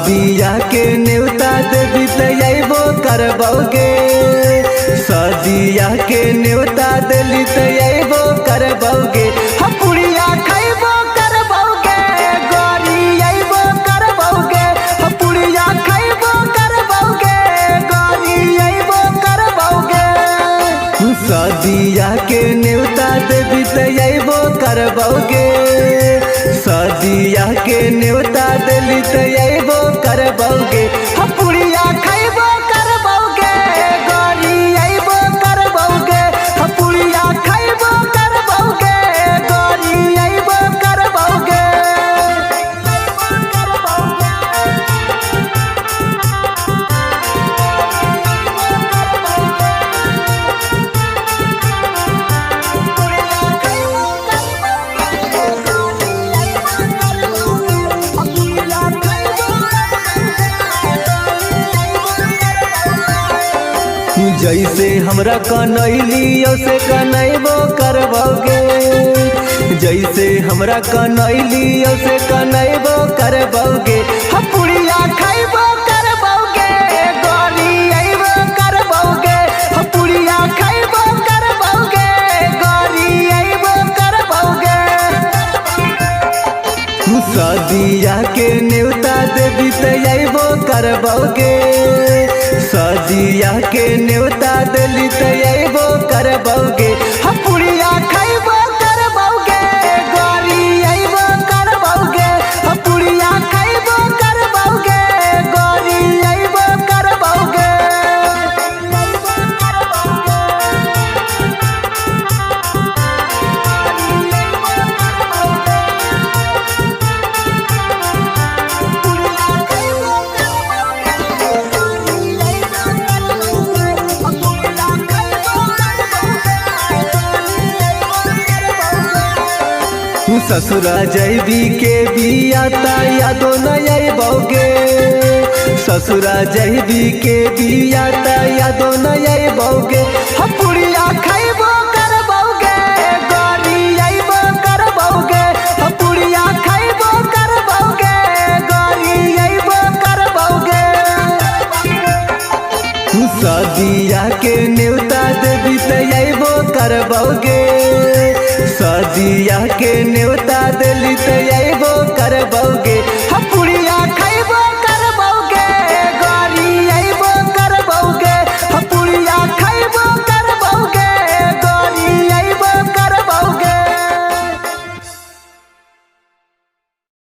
सदिया के न्योता देवी तैयाबो करबोगे, सदिया के न्योता दिली तैयाबो करबोगे। हम पुड़िया खैबो करबोगे, गौरी अइबो करबोगे। हम पुड़िया खैबो करबोगे, गौरी अइबो करबोगे। सदिया के न्योता देवी तैयाबो करबोगे, सदिया के न्योता दिली तैयाबो करबोगे। हम पुड़िया खैबो करबोगे, गौरी अइबो करबोगे। हम पुड़िया खैबो करबोगे, गौरी अइबो करबोगे। जैसे हमरा कनैली से कनैबो करबोगे, जैसे हमरा कनैली से कनैबो करबोगे। हम पुड़िया खैबो करबोगे, गौरी अइबो करबोगे। हम पुड़िया खैबो करबोगे, गौरी अइबो करबोगे। सदिया के न्योता देवी तैयाबो करबोगे, सदिया के न्योता दिली तैयाबो करबोगे। हम पुड़िया खैबो करबोगे, गौरी अइबो करबोगे। हम पुड़िया खैबो करबोगे, गौरी अइबो करबोगे। ससुरा जैबी के बिया यादो न अइबोगे, ससुरा जैबी के बिया यादो न अइबोगे। हम पुड़िया खैबो करबोगे, गौरी अइबो करबोगे। हम पुड़िया खैबो करबोगे, गौरी अइबो करबोगे। सदिया के न्योता देवी तैयाबो करबोगे, सदिया के न्योता दिली तैयाबो